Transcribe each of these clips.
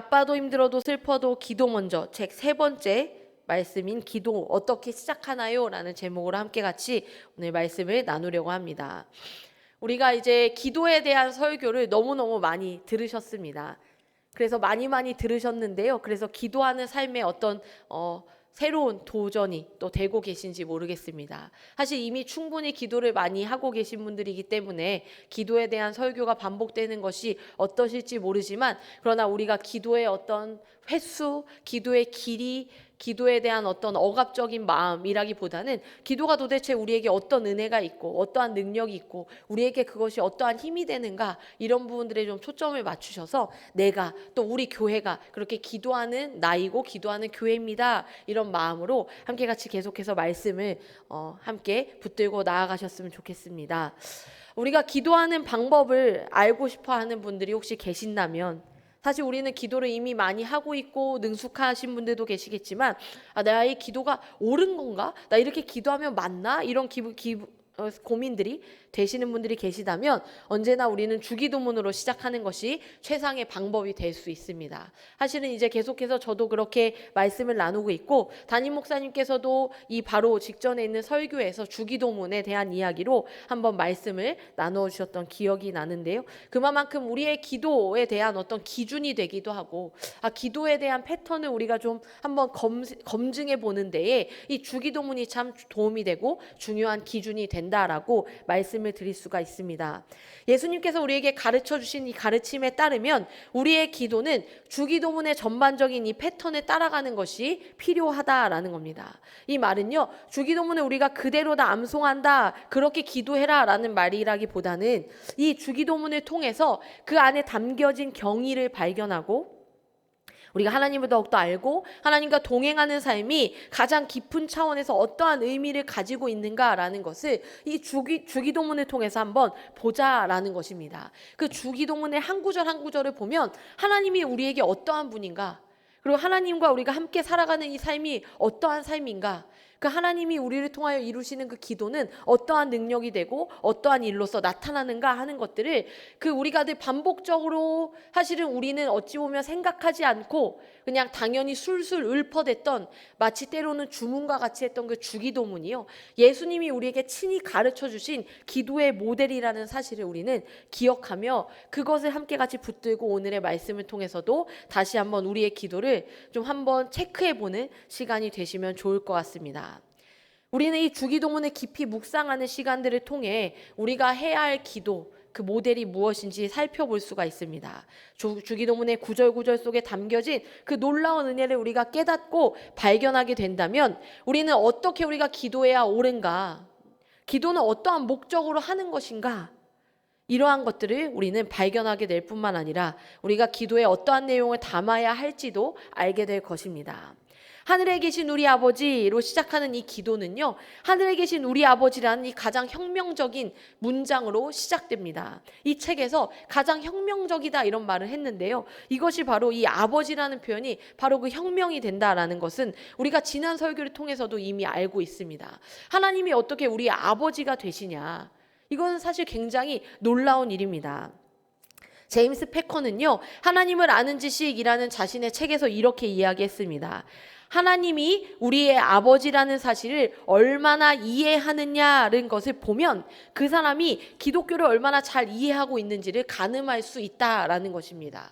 바빠도 힘들어도 슬퍼도 기도 먼저, 책 3번째 말씀인 기도 어떻게 시작하나요? 라는 제목으로 함께 같이 오늘 말씀을 나누려고 합니다. 우리가 이제 기도에 대한 설교를 너무너무 많이 들으셨습니다. 그래서 많이 들으셨는데요. 그래서 기도하는 삶에 어떤 새로운 도전이 또 되고 계신지 모르겠습니다. 사실 이미 충분히 기도를 많이 하고 계신 분들이기 때문에 기도에 대한 설교가 반복되는 것이 어떠실지 모르지만, 그러나 우리가 기도의 어떤 횟수, 기도의 길이, 기도에 대한 어떤 억압적인 마음이라기보다는 기도가 도대체 우리에게 어떤 은혜가 있고 어떠한 능력이 있고 우리에게 그것이 어떠한 힘이 되는가, 이런 부분들에 좀 초점을 맞추셔서 내가 또 우리 교회가 그렇게 기도하는 나이고 기도하는 교회입니다, 이런 마음으로 함께 같이 계속해서 말씀을 함께 붙들고 나아가셨으면 좋겠습니다. 우리가 기도하는 방법을 알고 싶어 하는 분들이 혹시 계신다면, 사실 우리는 기도를 이미 많이 하고 있고 능숙하신 분들도 계시겠지만, 내가 이 기도가 옳은 건가? 나 이렇게 기도하면 맞나? 이런 고민들이 되시는 분들이 계시다면, 언제나 우리는 주기도문으로 시작하는 것이 최상의 방법이 될 수 있습니다. 사실은 이제 계속해서 저도 그렇게 말씀을 나누고 있고, 담임 목사님께서도 이 바로 직전에 있는 설교에서 주기도문에 대한 이야기로 한번 말씀을 나누어 주셨던 기억이 나는데요. 그만큼 우리의 기도에 대한 어떤 기준이 되기도 하고, 기도에 대한 패턴을 우리가 좀 한번 검증해 보는 데에 이 주기도문이 참 도움이 되고 중요한 기준이 된다라고 말씀을 드릴 수가 있습니다. 예수님께서 우리에게 가르쳐 주신 이 가르침에 따르면 우리의 기도는 주기도문의 전반적인 이 패턴에 따라가는 것이 필요하다라는 겁니다. 이 말은요, 주기도문을 우리가 그대로 다 암송한다, 그렇게 기도해라 라는 말이라기보다는 이 주기도문을 통해서 그 안에 담겨진 경의를 발견하고 우리가 하나님을 더욱더 알고 하나님과 동행하는 삶이 가장 깊은 차원에서 어떠한 의미를 가지고 있는가라는 것을 이 주기도문을 통해서 한번 보자라는 것입니다. 그 주기도문의 한 구절 한 구절을 보면 하나님이 우리에게 어떠한 분인가, 그리고 하나님과 우리가 함께 살아가는 이 삶이 어떠한 삶인가, 그 하나님이 우리를 통하여 이루시는 그 기도는 어떠한 능력이 되고 어떠한 일로서 나타나는가 하는 것들을 우리가 늘 반복적으로, 사실은 우리는 어찌 보면 생각하지 않고 그냥 당연히 술술 읊어댔던, 마치 때로는 주문과 같이 했던 그 주기도문이요, 예수님이 우리에게 친히 가르쳐 주신 기도의 모델이라는 사실을 우리는 기억하며 그것을 함께 같이 붙들고 오늘의 말씀을 통해서도 다시 한번 우리의 기도를 좀 한번 체크해보는 시간이 되시면 좋을 것 같습니다. 우리는 이 주기도문을 깊이 묵상하는 시간들을 통해 우리가 해야 할 기도, 그 모델이 무엇인지 살펴볼 수가 있습니다. 주기도문의 구절구절 속에 담겨진 그 놀라운 은혜를 우리가 깨닫고 발견하게 된다면, 우리는 어떻게 우리가 기도해야 옳은가, 기도는 어떠한 목적으로 하는 것인가, 이러한 것들을 우리는 발견하게 될 뿐만 아니라 우리가 기도에 어떠한 내용을 담아야 할지도 알게 될 것입니다. 하늘에 계신 우리 아버지로 시작하는 이 기도는요, 하늘에 계신 우리 아버지라는 이 가장 혁명적인 문장으로 시작됩니다. 이 책에서 가장 혁명적이다 이런 말을 했는데요, 이것이 바로 이 아버지라는 표현이 바로 그 혁명이 된다라는 것은 우리가 지난 설교를 통해서도 이미 알고 있습니다. 하나님이 어떻게 우리 아버지가 되시냐, 이건 사실 굉장히 놀라운 일입니다. 제임스 패커는요, 하나님을 아는 지식이라는 자신의 책에서 이렇게 이야기했습니다. 하나님이 우리의 아버지라는 사실을 얼마나 이해하느냐는 것을 보면 그 사람이 기독교를 얼마나 잘 이해하고 있는지를 가늠할 수 있다라는 것입니다.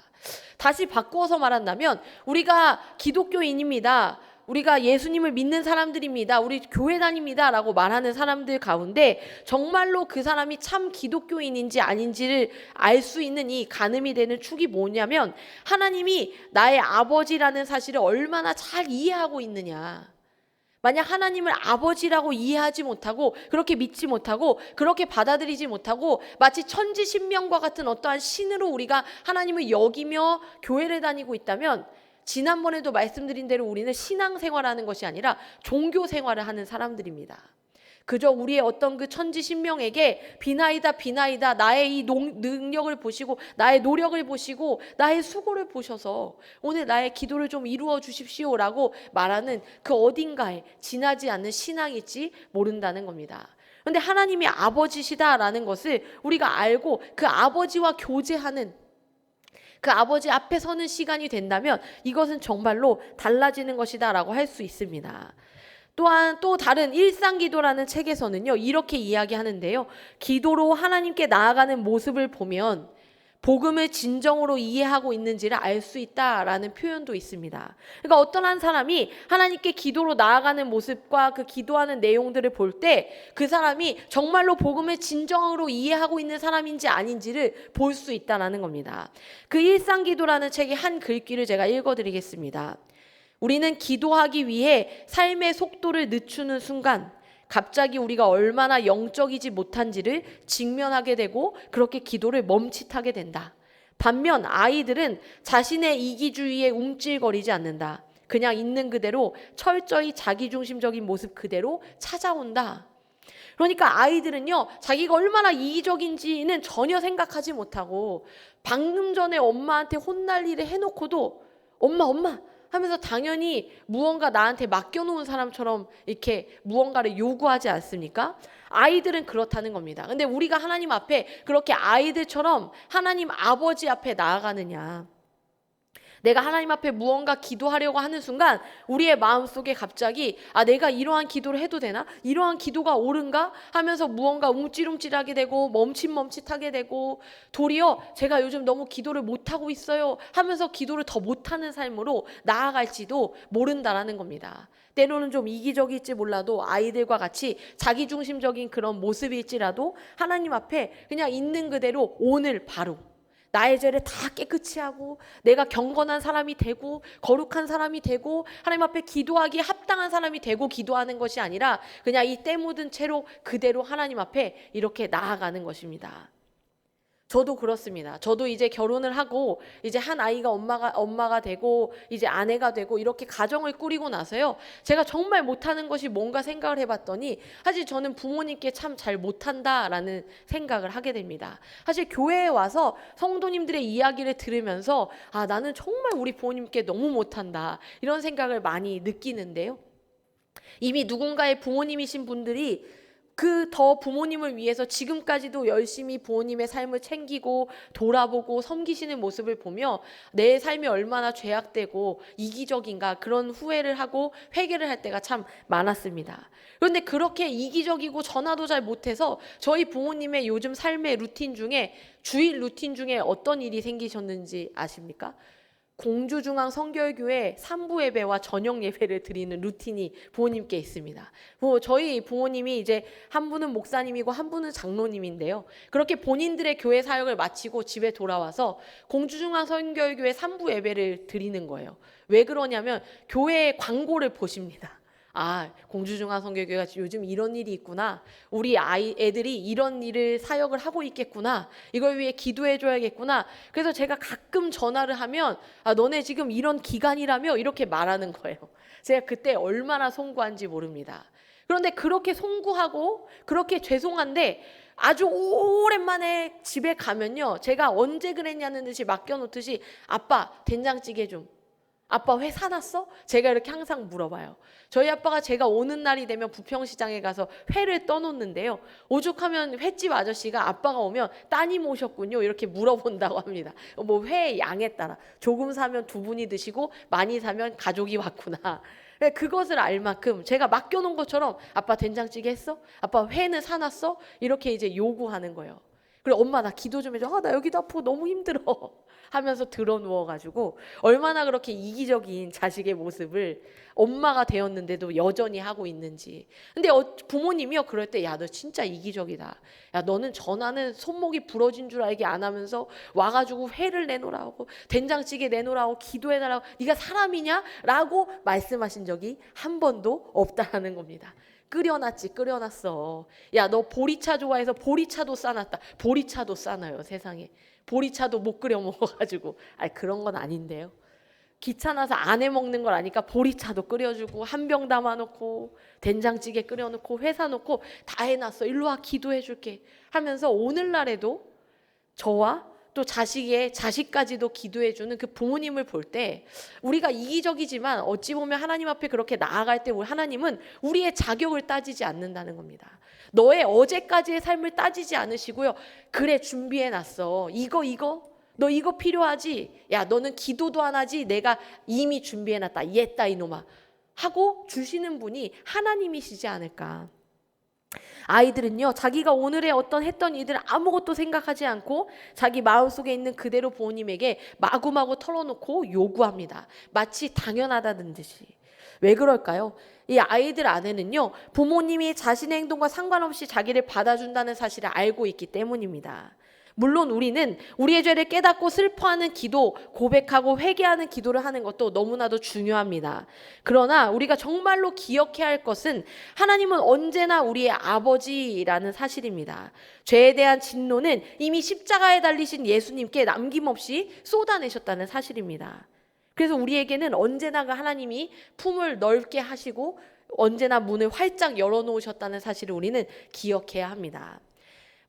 다시 바꾸어서 말한다면, 우리가 기독교인입니다, 우리가 예수님을 믿는 사람들입니다, 우리 교회 다닙니다 라고 말하는 사람들 가운데 정말로 그 사람이 참 기독교인인지 아닌지를 알 수 있는 이 가늠이 되는 축이 뭐냐면, 하나님이 나의 아버지라는 사실을 얼마나 잘 이해하고 있느냐. 만약 하나님을 아버지라고 이해하지 못하고 그렇게 믿지 못하고 그렇게 받아들이지 못하고 마치 천지신명과 같은 어떠한 신으로 우리가 하나님을 여기며 교회를 다니고 있다면, 지난번에도 말씀드린 대로 우리는 신앙생활하는 것이 아니라 종교생활을 하는 사람들입니다. 그저 우리의 어떤 그 천지신명에게 비나이다 나의 이 능력을 보시고 나의 노력을 보시고 나의 수고를 보셔서 오늘 나의 기도를 좀 이루어 주십시오라고 말하는 그 어딘가에 지나지 않는 신앙일지 모른다는 겁니다. 그런데 하나님이 아버지시다라는 것을 우리가 알고 그 아버지와 교제하는, 그 아버지 앞에 서는 시간이 된다면 이것은 정말로 달라지는 것이다라고 할 수 있습니다. 또한 또 다른 일상기도라는 책에서는요, 이렇게 이야기하는데요. 기도로 하나님께 나아가는 모습을 보면 복음을 진정으로 이해하고 있는지를 알 수 있다라는 표현도 있습니다. 그러니까 어떤 한 사람이 하나님께 기도로 나아가는 모습과 그 기도하는 내용들을 볼 때 그 사람이 정말로 복음을 진정으로 이해하고 있는 사람인지 아닌지를 볼 수 있다라는 겁니다. 그 일상기도라는 책의 한 글귀를 제가 읽어드리겠습니다. 우리는 기도하기 위해 삶의 속도를 늦추는 순간 갑자기 우리가 얼마나 영적이지 못한지를 직면하게 되고 그렇게 기도를 멈칫하게 된다. 반면 아이들은 자신의 이기주의에 움찔거리지 않는다. 그냥 있는 그대로 철저히 자기중심적인 모습 그대로 찾아온다. 그러니까 아이들은요, 자기가 얼마나 이기적인지는 전혀 생각하지 못하고 방금 전에 엄마한테 혼날 일을 해놓고도 엄마 하면서 당연히 무언가 나한테 맡겨놓은 사람처럼 이렇게 무언가를 요구하지 않습니까? 아이들은 그렇다는 겁니다. 근데 우리가 하나님 앞에 그렇게 아이들처럼 하나님 아버지 앞에 나아가느냐, 내가 하나님 앞에 무언가 기도하려고 하는 순간 우리의 마음속에 갑자기 내가 이러한 기도를 해도 되나? 이러한 기도가 옳은가? 하면서 무언가 움찔움찔하게 되고 멈칫멈칫하게 되고 도리어 제가 요즘 너무 기도를 못하고 있어요 하면서 기도를 더 못하는 삶으로 나아갈지도 모른다라는 겁니다. 때로는 좀 이기적일지 몰라도 아이들과 같이 자기중심적인 그런 모습일지라도 하나님 앞에 그냥 있는 그대로 오늘 바로 나의 죄를 다 깨끗이 하고 내가 경건한 사람이 되고 거룩한 사람이 되고 하나님 앞에 기도하기에 합당한 사람이 되고 기도하는 것이 아니라 그냥 이 때 묻은 채로 그대로 하나님 앞에 이렇게 나아가는 것입니다. 저도 그렇습니다. 저도 이제 결혼을 하고 이제 한 아이가 엄마가 되고 이제 아내가 되고 이렇게 가정을 꾸리고 나서요, 제가 정말 못하는 것이 뭔가 생각을 해봤더니 사실 저는 부모님께 참 잘 못한다라는 생각을 하게 됩니다. 사실 교회에 와서 성도님들의 이야기를 들으면서 나는 정말 우리 부모님께 너무 못한다 이런 생각을 많이 느끼는데요, 이미 누군가의 부모님이신 분들이 그 더 부모님을 위해서 지금까지도 열심히 부모님의 삶을 챙기고 돌아보고 섬기시는 모습을 보며 내 삶이 얼마나 죄악되고 이기적인가 그런 후회를 하고 회개를 할 때가 참 많았습니다. 그런데 그렇게 이기적이고 전화도 잘 못해서 저희 부모님의 요즘 삶의 루틴 중에 주일 루틴 중에 어떤 일이 생기셨는지 아십니까? 공주중앙 성결교회 3부 예배와 저녁 예배를 드리는 루틴이 부모님께 있습니다. 저희 부모님이 이제 한 분은 목사님이고 한 분은 장로님인데요, 그렇게 본인들의 교회 사역을 마치고 집에 돌아와서 공주중앙 성결교회 3부 예배를 드리는 거예요. 왜 그러냐면 교회의 광고를 보십니다. 공주중앙 성결교회가 요즘 이런 일이 있구나, 우리 애들이 이런 일을 사역을 하고 있겠구나, 이걸 위해 기도해 줘야겠구나. 그래서 제가 가끔 전화를 하면 너네 지금 이런 기간이라며 이렇게 말하는 거예요. 제가 그때 얼마나 송구한지 모릅니다. 그런데 그렇게 송구하고 그렇게 죄송한데 아주 오랜만에 집에 가면요, 제가 언제 그랬냐는 듯이 맡겨놓듯이 아빠 된장찌개 좀, 아빠 회 사놨어? 제가 이렇게 항상 물어봐요. 저희 아빠가 제가 오는 날이 되면 부평시장에 가서 회를 떠놓는데요, 오죽하면 횟집 아저씨가 아빠가 오면 따님 오셨군요 이렇게 물어본다고 합니다. 뭐 회 양에 따라 조금 사면 두 분이 드시고 많이 사면 가족이 왔구나. 그것을 알 만큼 제가 맡겨놓은 것처럼 아빠 된장찌개 했어? 아빠 회는 사놨어? 이렇게 이제 요구하는 거예요. 그리고 엄마 나 기도 좀 해줘. 나 여기도 아프고 너무 힘들어 하면서 들어 누워가지고 얼마나 그렇게 이기적인 자식의 모습을 엄마가 되었는데도 여전히 하고 있는지. 근데 부모님이요 그럴 때 야 너 진짜 이기적이다, 야 너는 전화는 손목이 부러진 줄 알게 안 하면서 와가지고 회를 내놓으라고 된장찌개 내놓으라고 기도해달라고, 네가 사람이냐? 라고 말씀하신 적이 한 번도 없다는 겁니다. 끓여놨어. 야 너 보리차 좋아해서 보리차도 싸놨다. 보리차도 싸놔요 세상에. 보리차도 못 끓여 먹어가지고. 그런 건 아닌데요, 귀찮아서 안 해 먹는 걸 아니까 보리차도 끓여주고 한 병 담아놓고 된장찌개 끓여놓고 회 사놓고 다 해놨어. 일로 와 기도해 줄게 하면서 오늘날에도 저와 또 자식까지도 기도해주는 그 부모님을 볼 때 우리가 이기적이지만 어찌 보면 하나님 앞에 그렇게 나아갈 때 하나님은 우리의 자격을 따지지 않는다는 겁니다. 너의 어제까지의 삶을 따지지 않으시고요, 그래 준비해놨어, 이거 너 이거 필요하지? 야, 너는 기도도 안 하지? 내가 이미 준비해놨다. 옛다 이놈아. 하고 주시는 분이 하나님이시지 않을까. 아이들은요, 자기가 오늘의 어떤 했던 일들 아무것도 생각하지 않고 자기 마음속에 있는 그대로 부모님에게 마구마구 털어놓고 요구합니다. 마치 당연하다는 듯이. 왜 그럴까요? 이 아이들 안에는요, 부모님이 자신의 행동과 상관없이 자기를 받아준다는 사실을 알고 있기 때문입니다. 물론 우리는 우리의 죄를 깨닫고 슬퍼하는 기도, 고백하고 회개하는 기도를 하는 것도 너무나도 중요합니다. 그러나 우리가 정말로 기억해야 할 것은 하나님은 언제나 우리의 아버지라는 사실입니다. 죄에 대한 진노는 이미 십자가에 달리신 예수님께 남김없이 쏟아내셨다는 사실입니다. 그래서 우리에게는 언제나 그 하나님이 품을 넓게 하시고 언제나 문을 활짝 열어놓으셨다는 사실을 우리는 기억해야 합니다.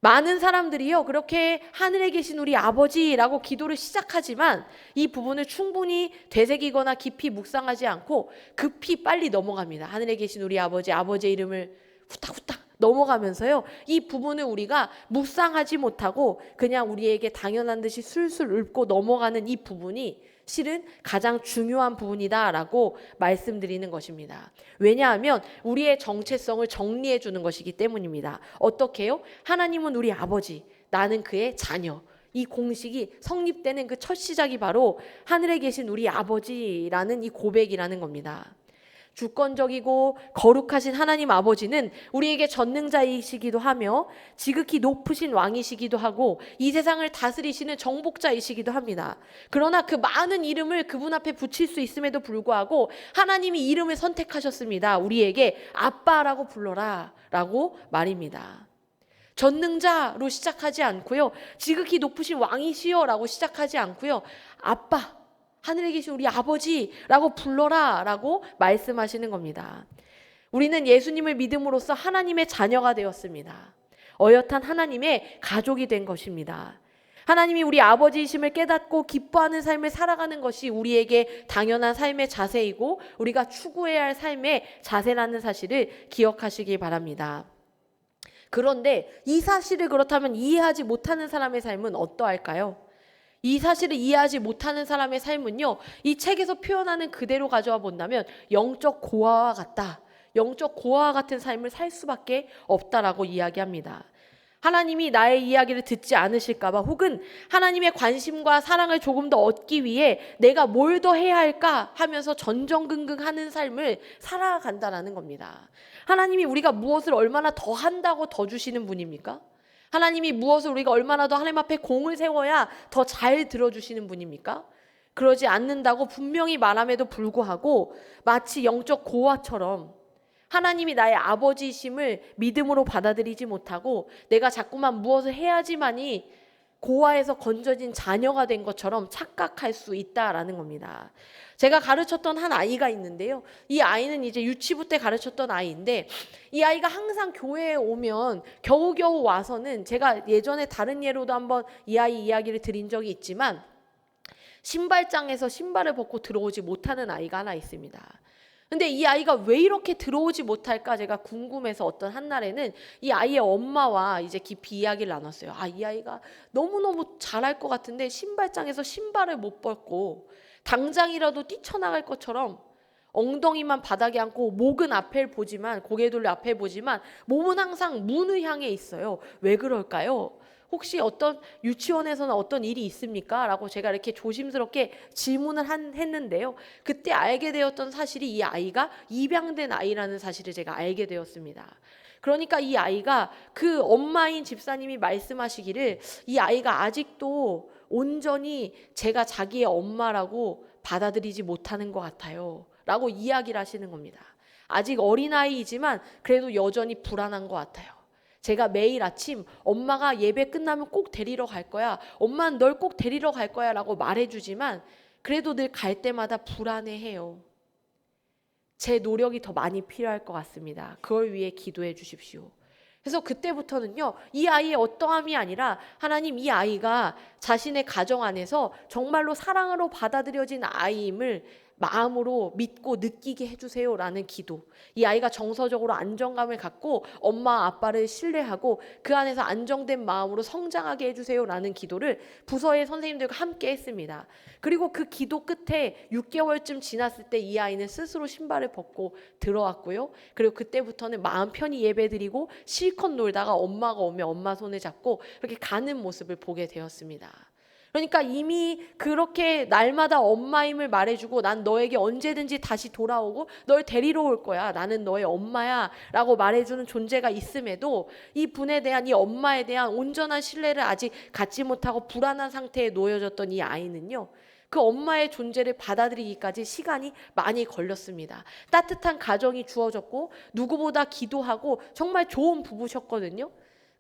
많은 사람들이요, 그렇게 하늘에 계신 우리 아버지라고 기도를 시작하지만 이 부분을 충분히 되새기거나 깊이 묵상하지 않고 급히 빨리 넘어갑니다. 하늘에 계신 우리 아버지, 아버지의 이름을 후딱후딱 넘어가면서요, 이 부분을 우리가 묵상하지 못하고 그냥 우리에게 당연한 듯이 술술 읊고 넘어가는 이 부분이 실은 가장 중요한 부분이다라고 말씀드리는 것입니다. 왜냐하면 우리의 정체성을 정리해 주는 것이기 때문입니다. 어떻게요? 하나님은 우리 아버지, 나는 그의 자녀. 이 공식이 성립되는 그 첫 시작이 바로 하늘에 계신 우리 아버지라는 이 고백이라는 겁니다. 주권적이고 거룩하신 하나님 아버지는 우리에게 전능자이시기도 하며 지극히 높으신 왕이시기도 하고 이 세상을 다스리시는 정복자이시기도 합니다. 그러나 그 많은 이름을 그분 앞에 붙일 수 있음에도 불구하고 하나님이 이름을 선택하셨습니다. 우리에게 아빠라고 불러라 라고 말입니다. 전능자로 시작하지 않고요, 지극히 높으신 왕이시여 라고 시작하지 않고요, 아빠, 하늘에 계신 우리 아버지라고 불러라 라고 말씀하시는 겁니다. 우리는 예수님을 믿음으로써 하나님의 자녀가 되었습니다. 어엿한 하나님의 가족이 된 것입니다. 하나님이 우리 아버지이심을 깨닫고 기뻐하는 삶을 살아가는 것이 우리에게 당연한 삶의 자세이고 우리가 추구해야 할 삶의 자세라는 사실을 기억하시기 바랍니다. 그런데 이 사실을 그렇다면 이해하지 못하는 사람의 삶은 어떠할까요? 이 사실을 이해하지 못하는 사람의 삶은요, 이 책에서 표현하는 그대로 가져와 본다면 영적 고아와 같다. 영적 고아와 같은 삶을 살 수밖에 없다라고 이야기합니다. 하나님이 나의 이야기를 듣지 않으실까봐 혹은 하나님의 관심과 사랑을 조금 더 얻기 위해 내가 뭘 더 해야 할까 하면서 전전긍긍하는 삶을 살아간다라는 겁니다. 하나님이 우리가 무엇을 얼마나 더 한다고 더 주시는 분입니까? 하나님이 무엇을 우리가 얼마나 더 하나님 앞에 공을 세워야 더 잘 들어주시는 분입니까? 그러지 않는다고 분명히 말함에도 불구하고 마치 영적 고아처럼 하나님이 나의 아버지이심을 믿음으로 받아들이지 못하고 내가 자꾸만 무엇을 해야지만이 고아에서 건져진 자녀가 된 것처럼 착각할 수 있다라는 겁니다. 제가 가르쳤던 한 아이가 있는데요. 이 아이는 이제 유치부 때 가르쳤던 아이인데 이 아이가 항상 교회에 오면 겨우겨우 와서는 제가 예전에 다른 예로도 한번 이 아이 이야기를 드린 적이 있지만 신발장에서 신발을 벗고 들어오지 못하는 아이가 하나 있습니다. 근데 이 아이가 왜 이렇게 들어오지 못할까 제가 궁금해서 어떤 한날에는 이 아이의 엄마와 이제 깊이 이야기를 나눴어요. 이 아이가 너무너무 잘할 것 같은데 신발장에서 신발을 못 벗고 당장이라도 뛰쳐나갈 것처럼 엉덩이만 바닥에 앉고 목은 앞에 보지만 고개 돌려 앞에 보지만 몸은 항상 문을 향해 있어요. 왜 그럴까요? 혹시 어떤 유치원에서는 어떤 일이 있습니까? 라고 제가 이렇게 조심스럽게 질문을 했는데요. 그때 알게 되었던 사실이 이 아이가 입양된 아이라는 사실을 제가 알게 되었습니다. 그러니까 이 아이가 그 엄마인 집사님이 말씀하시기를 이 아이가 아직도 온전히 제가 자기의 엄마라고 받아들이지 못하는 것 같아요. 라고 이야기를 하시는 겁니다. 아직 어린아이이지만 그래도 여전히 불안한 것 같아요. 제가 매일 아침 엄마가 예배 끝나면 꼭 데리러 갈 거야. 엄마는 널 꼭 데리러 갈 거야 라고 말해주지만 그래도 늘 갈 때마다 불안해해요. 제 노력이 더 많이 필요할 것 같습니다. 그걸 위해 기도해 주십시오. 그래서 그때부터는요, 이 아이의 어떠함이 아니라 하나님 이 아이가 자신의 가정 안에서 정말로 사랑으로 받아들여진 아이임을 마음으로 믿고 느끼게 해주세요라는 기도. 이 아이가 정서적으로 안정감을 갖고 엄마 아빠를 신뢰하고 그 안에서 안정된 마음으로 성장하게 해주세요라는 기도를 부서의 선생님들과 함께 했습니다. 그리고 그 기도 끝에 6개월쯤 지났을 때 이 아이는 스스로 신발을 벗고 들어왔고요. 그리고 그때부터는 마음 편히 예배드리고 실컷 놀다가 엄마가 오면 엄마 손을 잡고 그렇게 가는 모습을 보게 되었습니다. 그러니까 이미 그렇게 날마다 엄마임을 말해주고 난 너에게 언제든지 다시 돌아오고 널 데리러 올 거야. 나는 너의 엄마야 라고 말해주는 존재가 있음에도 이 분에 대한 이 엄마에 대한 온전한 신뢰를 아직 갖지 못하고 불안한 상태에 놓여졌던 이 아이는요. 그 엄마의 존재를 받아들이기까지 시간이 많이 걸렸습니다. 따뜻한 가정이 주어졌고 누구보다 기도하고 정말 좋은 부부셨거든요.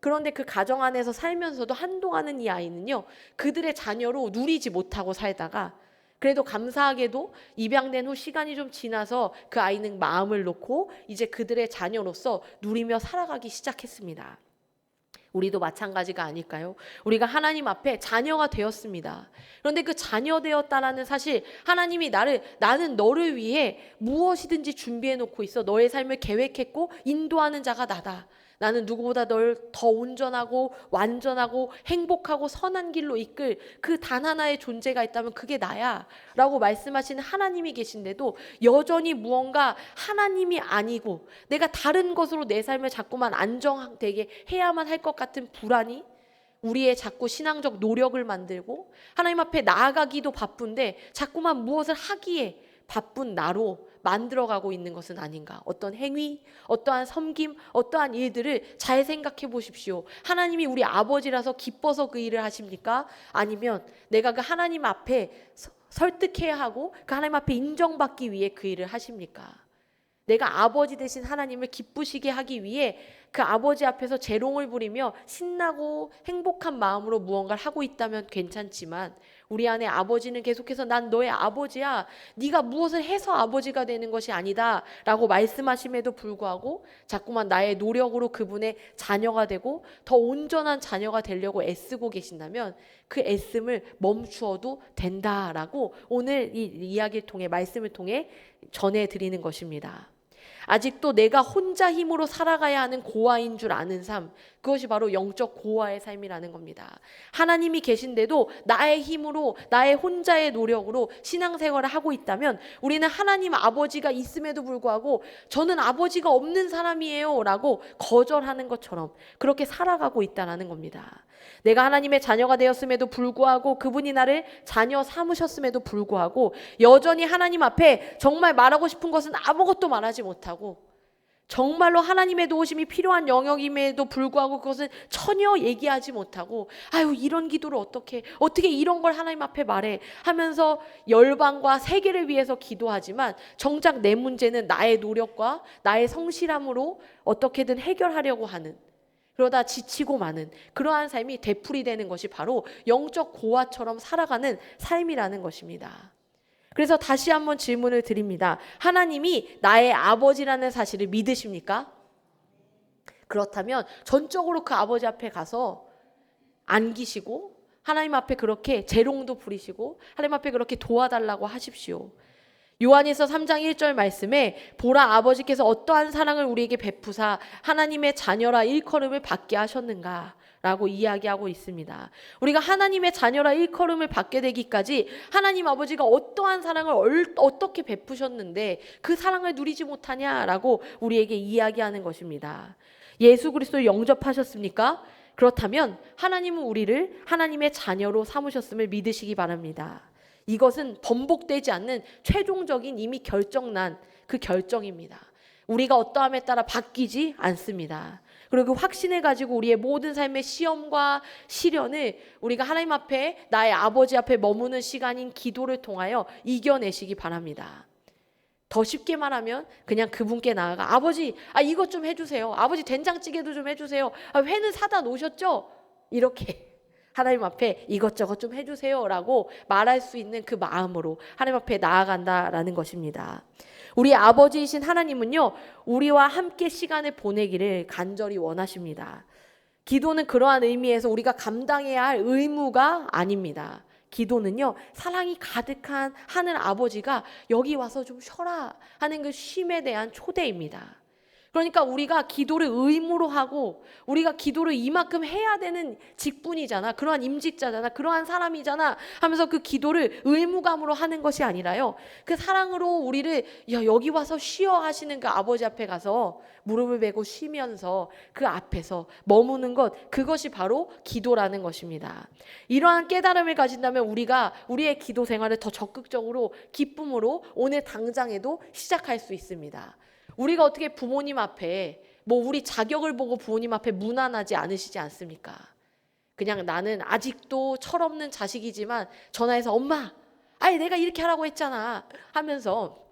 그런데 그 가정 안에서 살면서도 한동안은 이 아이는요, 그들의 자녀로 누리지 못하고 살다가 그래도 감사하게도 입양된 후 시간이 좀 지나서 그 아이는 마음을 놓고 이제 그들의 자녀로서 누리며 살아가기 시작했습니다. 우리도 마찬가지가 아닐까요? 우리가 하나님 앞에 자녀가 되었습니다. 그런데 그 자녀 되었다라는 사실, 하나님이 나는 너를 위해 무엇이든지 준비해 놓고 있어. 너의 삶을 계획했고 인도하는 자가 나다. 나는 누구보다 널 더 온전하고 완전하고 행복하고 선한 길로 이끌 그 단 하나의 존재가 있다면 그게 나야 라고 말씀하시는 하나님이 계신데도 여전히 무언가 하나님이 아니고 내가 다른 것으로 내 삶을 자꾸만 안정되게 해야만 할 것 같은 불안이 우리의 자꾸 신앙적 노력을 만들고 하나님 앞에 나아가기도 바쁜데 자꾸만 무엇을 하기에 바쁜 나로 만들어가고 있는 것은 아닌가. 어떤 행위, 어떠한 섬김, 어떠한 일들을 잘 생각해 보십시오. 하나님이 우리 아버지라서 기뻐서 그 일을 하십니까? 아니면 내가 그 하나님 앞에 설득해야 하고 그 하나님 앞에 인정받기 위해 그 일을 하십니까? 내가 아버지 되신 하나님을 기쁘시게 하기 위해 그 아버지 앞에서 재롱을 부리며 신나고 행복한 마음으로 무언가를 하고 있다면 괜찮지만 우리 안에 아버지는 계속해서 난 너의 아버지야. 네가 무엇을 해서 아버지가 되는 것이 아니다 라고 말씀하심에도 불구하고 자꾸만 나의 노력으로 그분의 자녀가 되고 더 온전한 자녀가 되려고 애쓰고 계신다면 그 애씀을 멈추어도 된다라고 오늘 이 이야기를 통해 말씀을 통해 전해드리는 것입니다. 아직도 내가 혼자 힘으로 살아가야 하는 고아인 줄 아는 삶, 그것이 바로 영적 고아의 삶이라는 겁니다. 하나님이 계신데도 나의 힘으로 나의 혼자의 노력으로 신앙생활을 하고 있다면 우리는 하나님 아버지가 있음에도 불구하고 저는 아버지가 없는 사람이에요 라고 거절하는 것처럼 그렇게 살아가고 있다는 겁니다. 내가 하나님의 자녀가 되었음에도 불구하고 그분이 나를 자녀 삼으셨음에도 불구하고 여전히 하나님 앞에 정말 말하고 싶은 것은 아무것도 말하지 못하고 정말로 하나님의 도우심이 필요한 영역임에도 불구하고 그것은 전혀 얘기하지 못하고 아유 이런 기도를 어떻게 이런 걸 하나님 앞에 말해 하면서 열방과 세계를 위해서 기도하지만 정작 내 문제는 나의 노력과 나의 성실함으로 어떻게든 해결하려고 하는 그러다 지치고 마는 그러한 삶이 되풀이되는 것이 바로 영적 고아처럼 살아가는 삶이라는 것입니다. 그래서 다시 한번 질문을 드립니다. 하나님이 나의 아버지라는 사실을 믿으십니까? 그렇다면 전적으로 그 아버지 앞에 가서 안기시고 하나님 앞에 그렇게 재롱도 부리시고 하나님 앞에 그렇게 도와달라고 하십시오. 요한일서 3장 1절 말씀에 보라 아버지께서 어떠한 사랑을 우리에게 베푸사 하나님의 자녀라 일컬음을 받게 하셨는가 라고 이야기하고 있습니다. 우리가 하나님의 자녀라 일컬음을 받게 되기까지 하나님 아버지가 어떠한 사랑을 어떻게 베푸셨는데 그 사랑을 누리지 못하냐라고 우리에게 이야기하는 것입니다. 예수 그리스도를 영접하셨습니까? 그렇다면 하나님은 우리를 하나님의 자녀로 삼으셨음을 믿으시기 바랍니다. 이것은 번복되지 않는 최종적인 이미 결정난 그 결정입니다. 우리가 어떠함에 따라 바뀌지 않습니다. 그리고 그 확신을 가지고 우리의 모든 삶의 시험과 시련을 우리가 하나님 앞에 나의 아버지 앞에 머무는 시간인 기도를 통하여 이겨내시기 바랍니다. 더 쉽게 말하면 그냥 그분께 나아가 아버지 이것 좀 해주세요. 아버지 된장찌개도 좀 해주세요. 회는 사다 놓으셨죠? 이렇게 하나님 앞에 이것저것 좀 해주세요 라고 말할 수 있는 그 마음으로 하나님 앞에 나아간다라는 것입니다. 우리 아버지이신 하나님은요 우리와 함께 시간을 보내기를 간절히 원하십니다. 기도는 그러한 의미에서 우리가 감당해야 할 의무가 아닙니다. 기도는요, 사랑이 가득한 하늘 아버지가 여기 와서 좀 쉬어라 하는 그 쉼에 대한 초대입니다. 그러니까 우리가 기도를 의무로 하고 우리가 기도를 이만큼 해야 되는 직분이잖아, 그러한 임직자잖아, 그러한 사람이잖아 하면서 그 기도를 의무감으로 하는 것이 아니라요, 그 사랑으로 우리를 여기 와서 쉬어 하시는 그 아버지 앞에 가서 무릎을 베고 쉬면서 그 앞에서 머무는 것, 그것이 바로 기도라는 것입니다. 이러한 깨달음을 가진다면 우리가 우리의 기도 생활을 더 적극적으로 기쁨으로 오늘 당장에도 시작할 수 있습니다. 우리가 어떻게 부모님 앞에 우리 자격을 보고 부모님 앞에 무난하지 않으시지 않습니까? 그냥 나는 아직도 철없는 자식이지만 전화해서 엄마, 아니 내가 이렇게 하라고 했잖아 하면서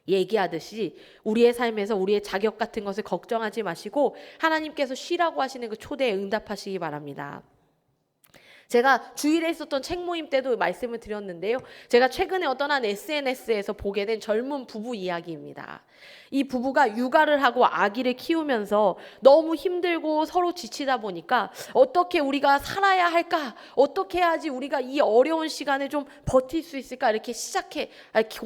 얘기하듯이 우리의 삶에서 우리의 자격 같은 것을 걱정하지 마시고 하나님께서 쉬라고 하시는 그 초대에 응답하시기 바랍니다. 제가 주일에 있었던 책 모임 때도 말씀을 드렸는데요, 제가 최근에 어떤 한 SNS에서 보게 된 젊은 부부 이야기입니다. 이 부부가 육아를 하고 아기를 키우면서 너무 힘들고 서로 지치다 보니까 어떻게 우리가 살아야 할까, 어떻게 해야지 우리가 이 어려운 시간을 좀 버틸 수 있을까, 이렇게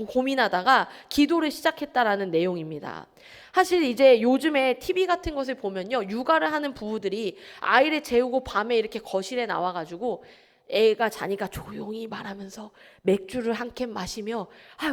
고민하다가 기도를 시작했다라는 내용입니다. 사실 이제 요즘에 TV 같은 것을 보면요, 육아를 하는 부부들이 아이를 재우고 밤에 이렇게 거실에 나와가지고 애가 자니까 조용히 말하면서 맥주를 한 캔 마시며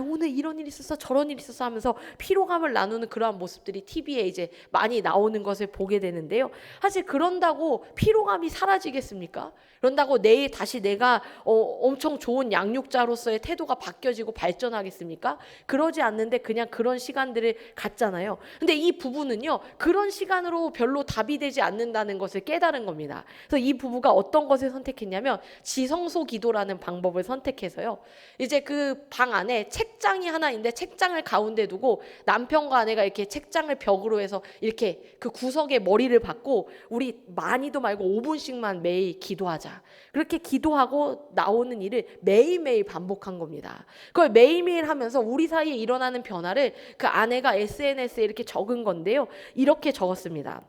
오늘 이런 일이 있었어 저런 일이 있었어 하면서 피로감을 나누는 그러한 모습들이 TV에 이제 많이 나오는 것을 보게 되는데요, 사실 그런다고 피로감이 사라지겠습니까? 그런다고 내일 다시 내가 엄청 좋은 양육자로서의 태도가 바뀌어지고 발전하겠습니까? 그러지 않는데 그냥 그런 시간들을 갖잖아요. 근데 이 부부는요, 그런 시간으로 별로 답이 되지 않는다는 것을 깨달은 겁니다. 그래서 이 부부가 어떤 것을 선택했냐면 지성소 기도라는 방법을 선택해서요, 이제 그 방 안에 책장이 하나 있는데 책장을 가운데 두고 남편과 아내가 이렇게 책장을 벽으로 해서 이렇게 그 구석에 머리를 박고 우리 많이도 말고 5분씩만 매일 기도하자, 그렇게 기도하고 나오는 일을 매일매일 반복한 겁니다. 그걸 매일매일 하면서 우리 사이에 일어나는 변화를 그 아내가 SNS에 이렇게 적은 건데요, 이렇게 적었습니다.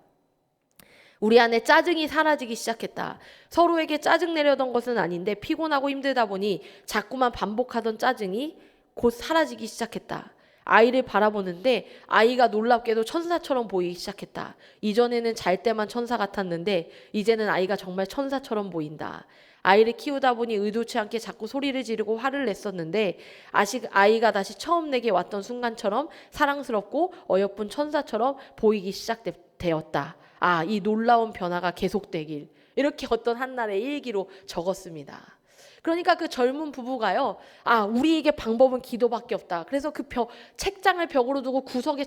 우리 안에 짜증이 사라지기 시작했다. 서로에게 짜증 내려던 것은 아닌데 피곤하고 힘들다 보니 자꾸만 반복하던 짜증이 곧 사라지기 시작했다. 아이를 바라보는데 아이가 놀랍게도 천사처럼 보이기 시작했다. 이전에는 잘 때만 천사 같았는데 이제는 아이가 정말 천사처럼 보인다. 아이를 키우다 보니 의도치 않게 자꾸 소리를 지르고 화를 냈었는데 아이가 다시 처음 내게 왔던 순간처럼 사랑스럽고 어여쁜 천사처럼 보이기 시작되었다. 이 놀라운 변화가 계속되길, 이렇게 어떤 한날의 일기로 적었습니다. 그러니까 그 젊은 부부가요, 우리에게 방법은 기도밖에 없다. 그래서 그 책장을 벽으로 두고 구석에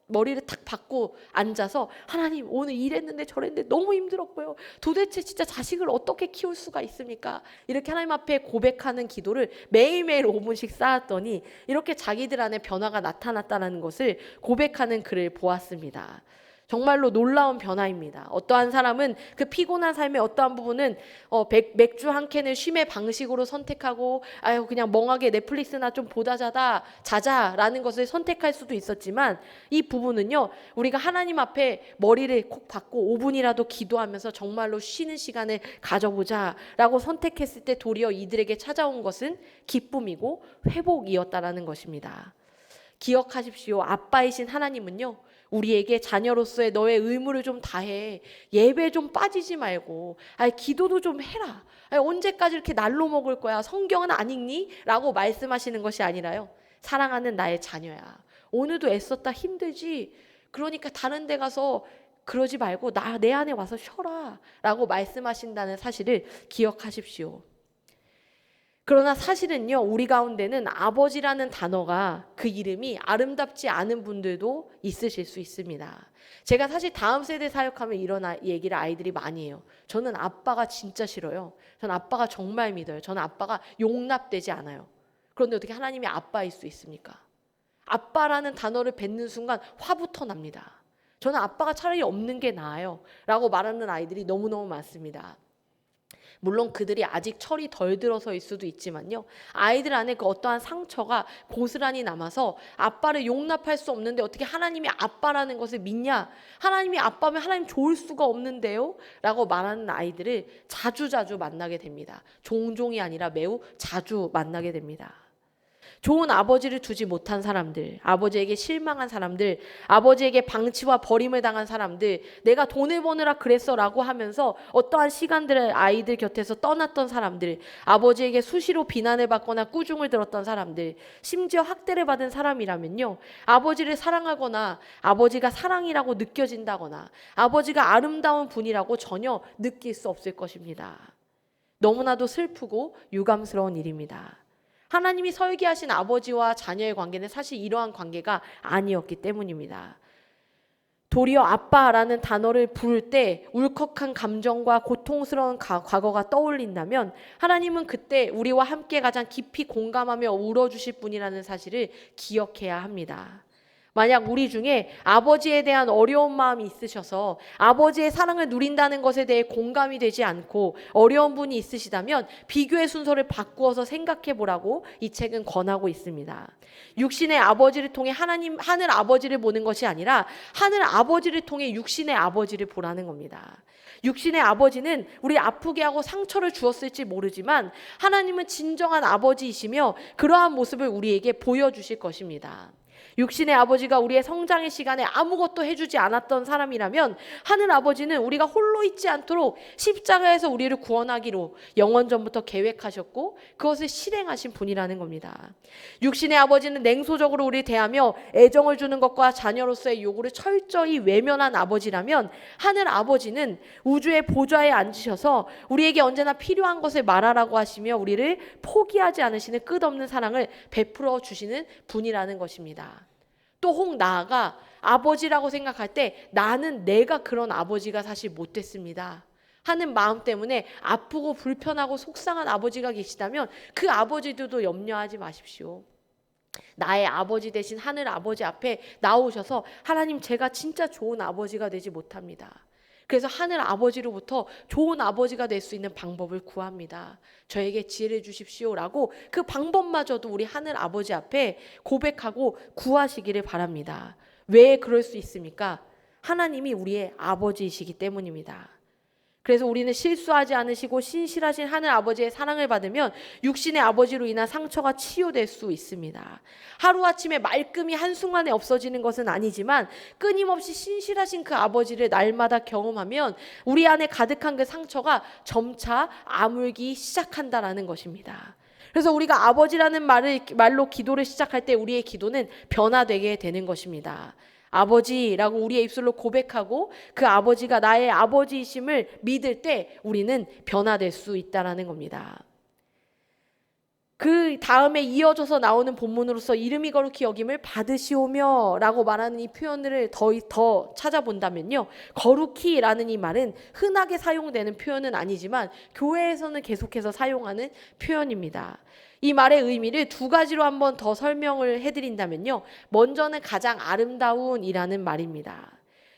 머리를 탁 박고 앉아서 하나님, 오늘 이랬는데 저랬는데 너무 힘들었고요, 도대체 진짜 자식을 어떻게 키울 수가 있습니까? 이렇게 하나님 앞에 고백하는 기도를 매일매일 5분씩 쌓았더니 이렇게 자기들 안에 변화가 나타났다는 것을 고백하는 글을 보았습니다. 정말로 놀라운 변화입니다. 어떠한 사람은 그 피곤한 삶의 어떠한 부분은 맥주 한 캔을 쉼의 방식으로 선택하고 그냥 멍하게 넷플릭스나 좀 보다 자자라는 것을 선택할 수도 있었지만, 이 부부는요, 우리가 하나님 앞에 머리를 콕 박고 5분이라도 기도하면서 정말로 쉬는 시간을 가져보자 라고 선택했을 때 도리어 이들에게 찾아온 것은 기쁨이고 회복이었다라는 것입니다. 기억하십시오. 아빠이신 하나님은요, 우리에게 자녀로서의 너의 의무를 좀 다해, 예배 좀 빠지지 말고, 기도도 좀 해라, 언제까지 이렇게 날로 먹을 거야, 성경은 안 읽니? 라고 말씀하시는 것이 아니라요, 사랑하는 나의 자녀야, 오늘도 애썼다 힘들지? 그러니까 다른 데 가서 그러지 말고 내 안에 와서 쉬어라 라고 말씀하신다는 사실을 기억하십시오. 그러나 사실은요, 우리 가운데는 아버지라는 단어가 그 이름이 아름답지 않은 분들도 있으실 수 있습니다. 제가 사실 다음 세대 사역하면 이런 얘기를 아이들이 많이 해요. 저는 아빠가 진짜 싫어요. 저는 아빠가 정말 믿어요. 저는 아빠가 용납되지 않아요. 그런데 어떻게 하나님이 아빠일 수 있습니까? 아빠라는 단어를 뱉는 순간 화부터 납니다. 저는 아빠가 차라리 없는 게 나아요 라고 말하는 아이들이 너무너무 많습니다. 물론 그들이 아직 철이 덜 들어서일 수도 있지만요. 아이들 안에 그 어떠한 상처가 고스란히 남아서 아빠를 용납할 수 없는데 어떻게 하나님이 아빠라는 것을 믿냐? 하나님이 아빠면 하나님 좋을 수가 없는데요? 라고 말하는 아이들을 자주자주 만나게 됩니다. 종종이 아니라 매우 자주 만나게 됩니다. 좋은 아버지를 두지 못한 사람들, 아버지에게 실망한 사람들, 아버지에게 방치와 버림을 당한 사람들, 내가 돈을 버느라 그랬어 라고 하면서 어떠한 시간들을 아이들 곁에서 떠났던 사람들, 아버지에게 수시로 비난을 받거나 꾸중을 들었던 사람들, 심지어 학대를 받은 사람이라면요, 아버지를 사랑하거나 아버지가 사랑이라고 느껴진다거나 아버지가 아름다운 분이라고 전혀 느낄 수 없을 것입니다. 너무나도 슬프고 유감스러운 일입니다. 하나님이 설계하신 아버지와 자녀의 관계는 사실 이러한 관계가 아니었기 때문입니다. 도리어 아빠라는 단어를 부를 때 울컥한 감정과 고통스러운 과거가 떠올린다면 하나님은 그때 우리와 함께 가장 깊이 공감하며 울어주실 분이라는 사실을 기억해야 합니다. 만약 우리 중에 아버지에 대한 어려운 마음이 있으셔서 아버지의 사랑을 누린다는 것에 대해 공감이 되지 않고 어려운 분이 있으시다면 비교의 순서를 바꾸어서 생각해 보라고 이 책은 권하고 있습니다. 육신의 아버지를 통해 하늘 아버지를 보는 것이 아니라 하늘 아버지를 통해 육신의 아버지를 보라는 겁니다. 육신의 아버지는 우리 아프게 하고 상처를 주었을지 모르지만 하나님은 진정한 아버지이시며 그러한 모습을 우리에게 보여주실 것입니다. 육신의 아버지가 우리의 성장의 시간에 아무것도 해주지 않았던 사람이라면 하늘 아버지는 우리가 홀로 있지 않도록 십자가에서 우리를 구원하기로 영원전부터 계획하셨고 그것을 실행하신 분이라는 겁니다. 육신의 아버지는 냉소적으로 우리를 대하며 애정을 주는 것과 자녀로서의 요구를 철저히 외면한 아버지라면 하늘 아버지는 우주의 보좌에 앉으셔서 우리에게 언제나 필요한 것을 말하라고 하시며 우리를 포기하지 않으시는 끝없는 사랑을 베풀어 주시는 분이라는 것입니다. 또 혹 나아가 아버지라고 생각할 때 나는 내가 그런 아버지가 사실 못됐습니다 하는 마음 때문에 아프고 불편하고 속상한 아버지가 계시다면 그 아버지들도 염려하지 마십시오. 나의 아버지 대신 하늘 아버지 앞에 나오셔서 하나님, 제가 진짜 좋은 아버지가 되지 못합니다. 그래서 하늘 아버지로부터 좋은 아버지가 될 수 있는 방법을 구합니다. 저에게 지혜를 주십시오라고 그 방법마저도 우리 하늘 아버지 앞에 고백하고 구하시기를 바랍니다. 왜 그럴 수 있습니까? 하나님이 우리의 아버지이시기 때문입니다. 그래서 우리는 실수하지 않으시고 신실하신 하늘 아버지의 사랑을 받으면 육신의 아버지로 인한 상처가 치유될 수 있습니다. 하루아침에 말끔히 한순간에 없어지는 것은 아니지만 끊임없이 신실하신 그 아버지를 날마다 경험하면 우리 안에 가득한 그 상처가 점차 아물기 시작한다라는 것입니다. 그래서 우리가 아버지라는 말로 기도를 시작할 때 우리의 기도는 변화되게 되는 것입니다. 아버지라고 우리의 입술로 고백하고 그 아버지가 나의 아버지이심을 믿을 때 우리는 변화될 수 있다는 겁니다. 그 다음에 이어져서 나오는 본문으로서 이름이 거룩히 여김을 받으시오며 라고 말하는 이 표현을 더 찾아본다면요, 거룩히 라는 이 말은 흔하게 사용되는 표현은 아니지만 교회에서는 계속해서 사용하는 표현입니다. 이 말의 의미를 두 가지로 한번 더 설명을 해드린다면요, 먼저는 가장 아름다운 이라는 말입니다.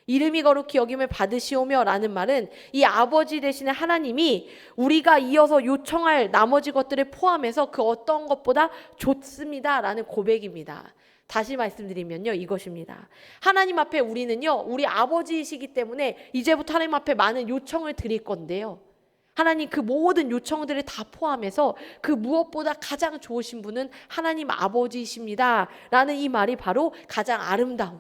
이름이 거룩히 여김을 받으시오며 라는 말은 이 아버지 되시는 하나님이 우리가 이어서 요청할 나머지 것들을 포함해서 그 어떤 것보다 좋습니다 라는 고백입니다. 다시 말씀드리면요, 이것입니다. 하나님 앞에 우리는요, 우리 아버지이시기 때문에 이제부터 하나님 앞에 많은 요청을 드릴 건데요, 하나님 그 모든 요청들을 다 포함해서 그 무엇보다 가장 좋으신 분은 하나님 아버지이십니다 라는 이 말이 바로 가장 아름다운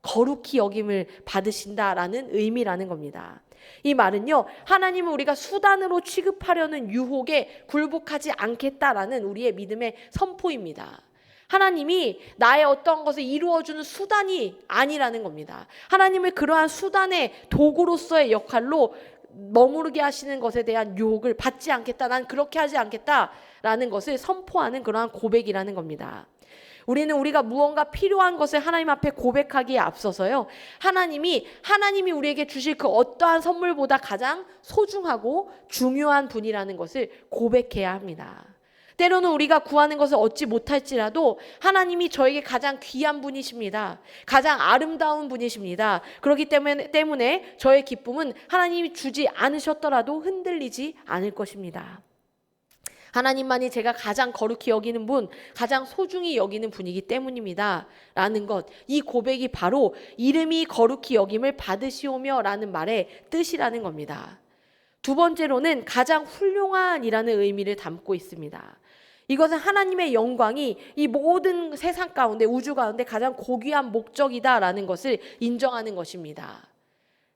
거룩히 여김을 받으신다라는 의미라는 겁니다. 이 말은요, 하나님은 우리가 수단으로 취급하려는 유혹에 굴복하지 않겠다라는 우리의 믿음의 선포입니다. 하나님이 나의 어떤 것을 이루어주는 수단이 아니라는 겁니다. 하나님을 그러한 수단의 도구로서의 역할로 머무르게 하시는 것에 대한 유혹을 받지 않겠다, 난 그렇게 하지 않겠다라는 것을 선포하는 그러한 고백이라는 겁니다. 우리는 우리가 무언가 필요한 것을 하나님 앞에 고백하기에 앞서서요, 하나님이 우리에게 주실 그 어떠한 선물보다 가장 소중하고 중요한 분이라는 것을 고백해야 합니다. 때로는 우리가 구하는 것을 얻지 못할지라도 하나님이 저에게 가장 귀한 분이십니다. 가장 아름다운 분이십니다. 그렇기 때문에 저의 기쁨은 하나님이 주지 않으셨더라도 흔들리지 않을 것입니다. 하나님만이 제가 가장 거룩히 여기는 분, 가장 소중히 여기는 분이기 때문입니다. 라는 것, 이 고백이 바로 이름이 거룩히 여김을 받으시오며 라는 말의 뜻이라는 겁니다. 두 번째로는 가장 훌륭한이라는 의미를 담고 있습니다. 이것은 하나님의 영광이 이 모든 세상 가운데, 우주 가운데 가장 고귀한 목적이다라는 것을 인정하는 것입니다.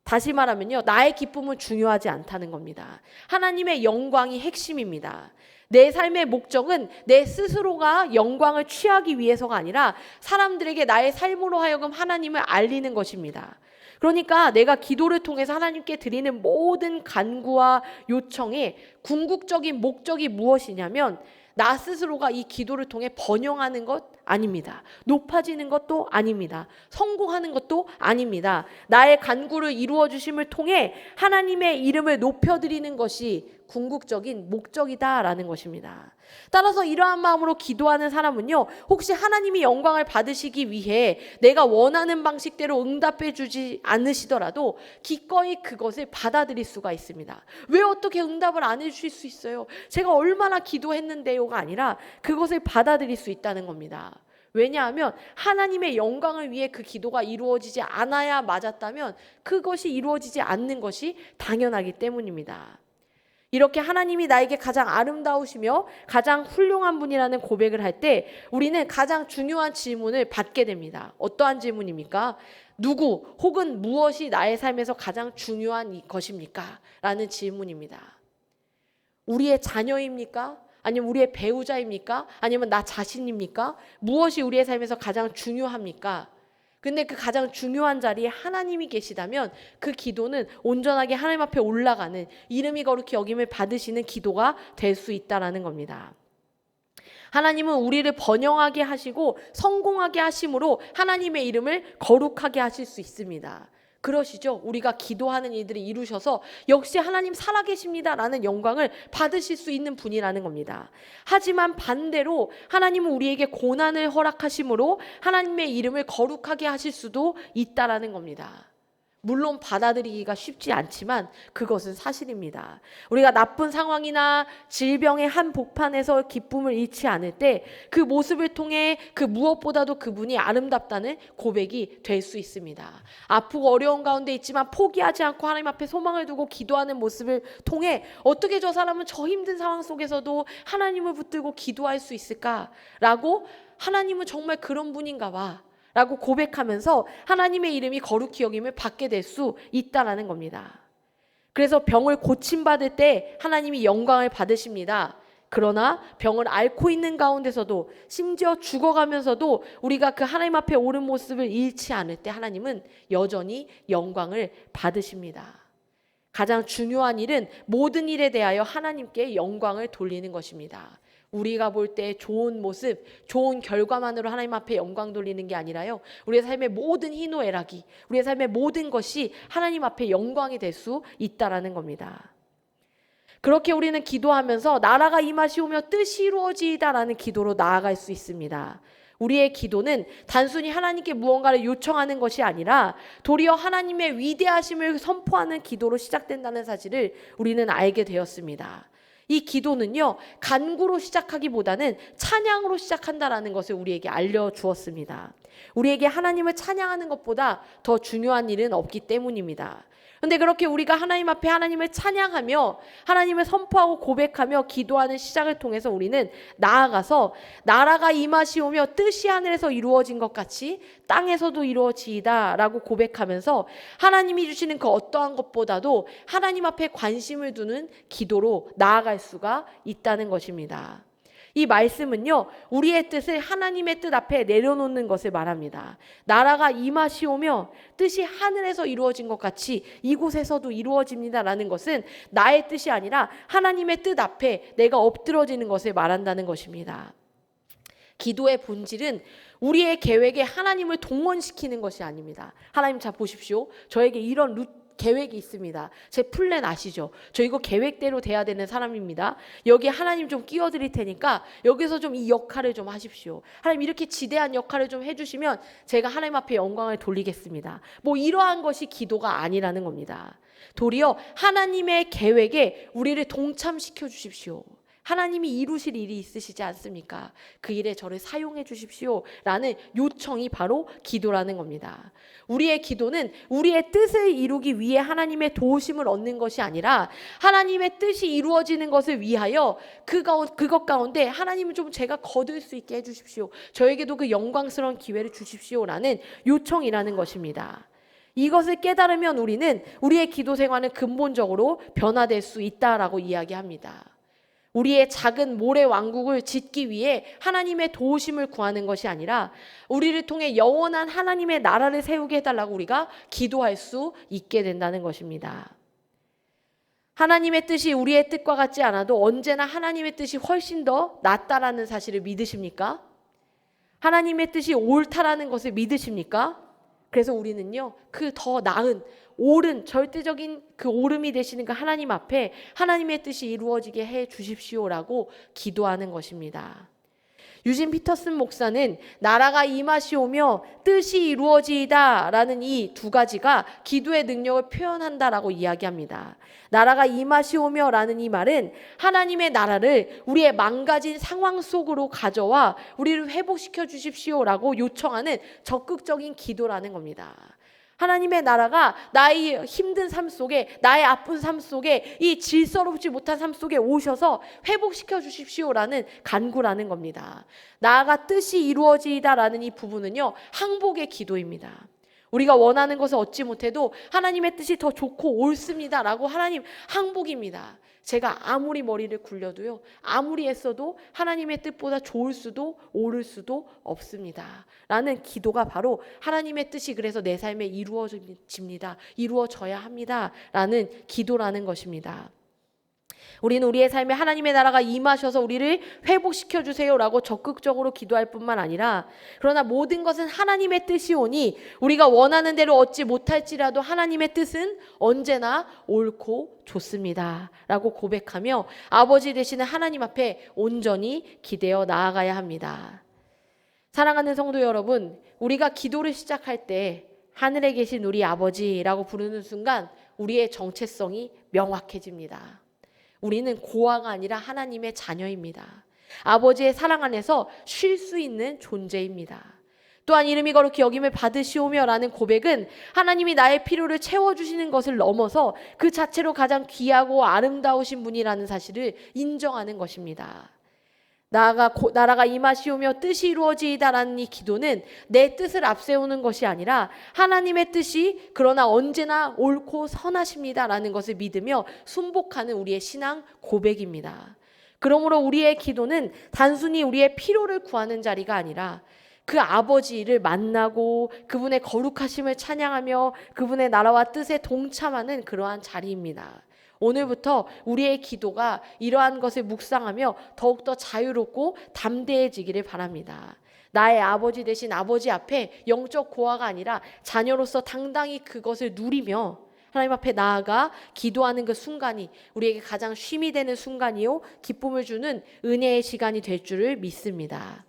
다시 말하면요, 나의 기쁨은 중요하지 않다는 겁니다. 하나님의 영광이 핵심입니다. 내 삶의 목적은 내 스스로가 영광을 취하기 위해서가 아니라 사람들에게 나의 삶으로 하여금 하나님을 알리는 것입니다. 그러니까 내가 기도를 통해서 하나님께 드리는 모든 간구와 요청의 궁극적인 목적이 무엇이냐면 나 스스로가 이 기도를 통해 번영하는 것 아닙니다. 높아지는 것도 아닙니다. 성공하는 것도 아닙니다. 나의 간구를 이루어 주심을 통해 하나님의 이름을 높여드리는 것이 궁극적인 목적이다라는 것입니다. 따라서 이러한 마음으로 기도하는 사람은요, 혹시 하나님이 영광을 받으시기 위해 내가 원하는 방식대로 응답해 주지 않으시더라도 기꺼이 그것을 받아들일 수가 있습니다. 왜 어떻게 응답을 안 해주실 수 있어요? 제가 얼마나 기도했는데요가 아니라 그것을 받아들일 수 있다는 겁니다. 왜냐하면 하나님의 영광을 위해 그 기도가 이루어지지 않아야 맞았다면 그것이 이루어지지 않는 것이 당연하기 때문입니다. 이렇게 하나님이 나에게 가장 아름다우시며 가장 훌륭한 분이라는 고백을 할 때 우리는 가장 중요한 질문을 받게 됩니다. 어떠한 질문입니까? 누구 혹은 무엇이 나의 삶에서 가장 중요한 것입니까? 라는 질문입니다. 우리의 자녀입니까? 아니면 우리의 배우자입니까? 아니면 나 자신입니까? 무엇이 우리의 삶에서 가장 중요합니까? 근데 그 가장 중요한 자리에 하나님이 계시다면 그 기도는 온전하게 하나님 앞에 올라가는 이름이 거룩히 여김을 받으시는 기도가 될 수 있다라는 겁니다. 하나님은 우리를 번영하게 하시고 성공하게 하심으로 하나님의 이름을 거룩하게 하실 수 있습니다. 그러시죠. 우리가 기도하는 일들을 이루셔서 역시 하나님 살아계십니다라는 영광을 받으실 수 있는 분이라는 겁니다. 하지만 반대로 하나님은 우리에게 고난을 허락하심으로 하나님의 이름을 거룩하게 하실 수도 있다라는 겁니다. 물론 받아들이기가 쉽지 않지만 그것은 사실입니다. 우리가 나쁜 상황이나 질병의 한 복판에서 기쁨을 잃지 않을 때 그 모습을 통해 그 무엇보다도 그분이 아름답다는 고백이 될 수 있습니다. 아프고 어려운 가운데 있지만 포기하지 않고 하나님 앞에 소망을 두고 기도하는 모습을 통해 어떻게 저 사람은 저 힘든 상황 속에서도 하나님을 붙들고 기도할 수 있을까라고 하나님은 정말 그런 분인가 봐 라고 고백하면서 하나님의 이름이 거룩히 여김을 받게 될 수 있다라는 겁니다. 그래서 병을 고침받을 때 하나님이 영광을 받으십니다. 그러나 병을 앓고 있는 가운데서도 심지어 죽어가면서도 우리가 그 하나님 앞에 옳은 모습을 잃지 않을 때 하나님은 여전히 영광을 받으십니다. 가장 중요한 일은 모든 일에 대하여 하나님께 영광을 돌리는 것입니다. 우리가 볼 때 좋은 모습, 좋은 결과만으로 하나님 앞에 영광 돌리는 게 아니라요, 우리의 삶의 모든 희노애락이, 우리의 삶의 모든 것이 하나님 앞에 영광이 될 수 있다라는 겁니다. 그렇게 우리는 기도하면서 나라가 임하시오며 뜻이 이루어지이다라는 기도로 나아갈 수 있습니다. 우리의 기도는 단순히 하나님께 무언가를 요청하는 것이 아니라 도리어 하나님의 위대하심을 선포하는 기도로 시작된다는 사실을 우리는 알게 되었습니다. 이 기도는요, 간구로 시작하기보다는 찬양으로 시작한다라는 것을 우리에게 알려주었습니다. 우리에게 하나님을 찬양하는 것보다 더 중요한 일은 없기 때문입니다. 그런데 그렇게 우리가 하나님 앞에 하나님을 찬양하며 하나님을 선포하고 고백하며 기도하는 시작을 통해서 우리는 나아가서 나라가 임하시오며 뜻이 하늘에서 이루어진 것 같이 땅에서도 이루어지이다 라고 고백하면서 하나님이 주시는 그 어떠한 것보다도 하나님 앞에 관심을 두는 기도로 나아갈 수가 있다는 것입니다. 이 말씀은요, 우리의 뜻을 하나님의 뜻 앞에 내려놓는 것을 말합니다. 나라가 임하시오며 뜻이 하늘에서 이루어진 것 같이 이곳에서도 이루어집니다라는 것은 나의 뜻이 아니라 하나님의 뜻 앞에 내가 엎드러지는 것을 말한다는 것입니다. 기도의 본질은 우리의 계획에 하나님을 동원시키는 것이 아닙니다. 하나님, 자 보십시오. 저에게 이런 계획이 있습니다. 제 플랜 아시죠? 저 이거 계획대로 돼야 되는 사람입니다. 여기 하나님 좀 끼워드릴 테니까 여기서 좀 이 역할을 좀 하십시오. 하나님 이렇게 지대한 역할을 좀 해주시면 제가 하나님 앞에 영광을 돌리겠습니다. 뭐 이러한 것이 기도가 아니라는 겁니다. 도리어 하나님의 계획에 우리를 동참시켜 주십시오. 하나님이 이루실 일이 있으시지 않습니까? 그 일에 저를 사용해 주십시오 라는 요청이 바로 기도라는 겁니다. 우리의 기도는 우리의 뜻을 이루기 위해 하나님의 도우심을 얻는 것이 아니라 하나님의 뜻이 이루어지는 것을 위하여 그것 가운데 하나님을 좀 제가 거둘 수 있게 해주십시오. 저에게도 그 영광스러운 기회를 주십시오 라는 요청이라는 것입니다. 이것을 깨달으면 우리는 우리의 기도 생활은 근본적으로 변화될 수 있다라고 이야기합니다. 우리의 작은 모래 왕국을 짓기 위해 하나님의 도우심을 구하는 것이 아니라 우리를 통해 영원한 하나님의 나라를 세우게 해달라고 우리가 기도할 수 있게 된다는 것입니다. 하나님의 뜻이 우리의 뜻과 같지 않아도 언제나 하나님의 뜻이 훨씬 더 낫다라는 사실을 믿으십니까? 하나님의 뜻이 옳다라는 것을 믿으십니까? 그래서 우리는요, 그 더 나은 옳은 절대적인 그 옳음이 되시는 그 하나님 앞에 하나님의 뜻이 이루어지게 해 주십시오라고 기도하는 것입니다. 유진 피터슨 목사는 나라가 임하시오며 뜻이 이루어지이다 라는 이 두 가지가 기도의 능력을 표현한다라고 이야기합니다. 나라가 임하시오며 라는 이 말은 하나님의 나라를 우리의 망가진 상황 속으로 가져와 우리를 회복시켜 주십시오라고 요청하는 적극적인 기도라는 겁니다. 하나님의 나라가 나의 힘든 삶 속에, 나의 아픈 삶 속에, 이 질서롭지 못한 삶 속에 오셔서 회복시켜 주십시오라는 간구라는 겁니다. 나아가 뜻이 이루어지이다라는 이 부분은요, 항복의 기도입니다. 우리가 원하는 것을 얻지 못해도 하나님의 뜻이 더 좋고 옳습니다라고 하나님 항복입니다. 제가 아무리 머리를 굴려도요, 아무리 애써도 하나님의 뜻보다 좋을 수도 옳을 수도 없습니다 라는 기도가 바로 하나님의 뜻이 그래서 내 삶에 이루어집니다, 이루어져야 합니다 라는 기도라는 것입니다. 우리는 우리의 삶에 하나님의 나라가 임하셔서 우리를 회복시켜 주세요라고 적극적으로 기도할 뿐만 아니라, 그러나 모든 것은 하나님의 뜻이 오니 우리가 원하는 대로 얻지 못할지라도 하나님의 뜻은 언제나 옳고 좋습니다 라고 고백하며 아버지 되시는 하나님 앞에 온전히 기대어 나아가야 합니다. 사랑하는 성도 여러분, 우리가 기도를 시작할 때 하늘에 계신 우리 아버지라고 부르는 순간 우리의 정체성이 명확해집니다. 우리는 고아가 아니라 하나님의 자녀입니다. 아버지의 사랑 안에서 쉴 수 있는 존재입니다. 또한 이름이 거룩히 여김을 받으시오며 라는 고백은 하나님이 나의 필요를 채워주시는 것을 넘어서 그 자체로 가장 귀하고 아름다우신 분이라는 사실을 인정하는 것입니다. 나라가 임하시오며 뜻이 이루어지이다라는 이 기도는 내 뜻을 앞세우는 것이 아니라 하나님의 뜻이 그러나 언제나 옳고 선하십니다라는 것을 믿으며 순복하는 우리의 신앙 고백입니다. 그러므로 우리의 기도는 단순히 우리의 필요를 구하는 자리가 아니라 그 아버지를 만나고 그분의 거룩하심을 찬양하며 그분의 나라와 뜻에 동참하는 그러한 자리입니다. 오늘부터 우리의 기도가 이러한 것을 묵상하며 더욱더 자유롭고 담대해지기를 바랍니다. 나의 아버지 되신 아버지 앞에 영적 고아가 아니라 자녀로서 당당히 그것을 누리며 하나님 앞에 나아가 기도하는 그 순간이 우리에게 가장 쉼이 되는 순간이요 기쁨을 주는 은혜의 시간이 될 줄을 믿습니다.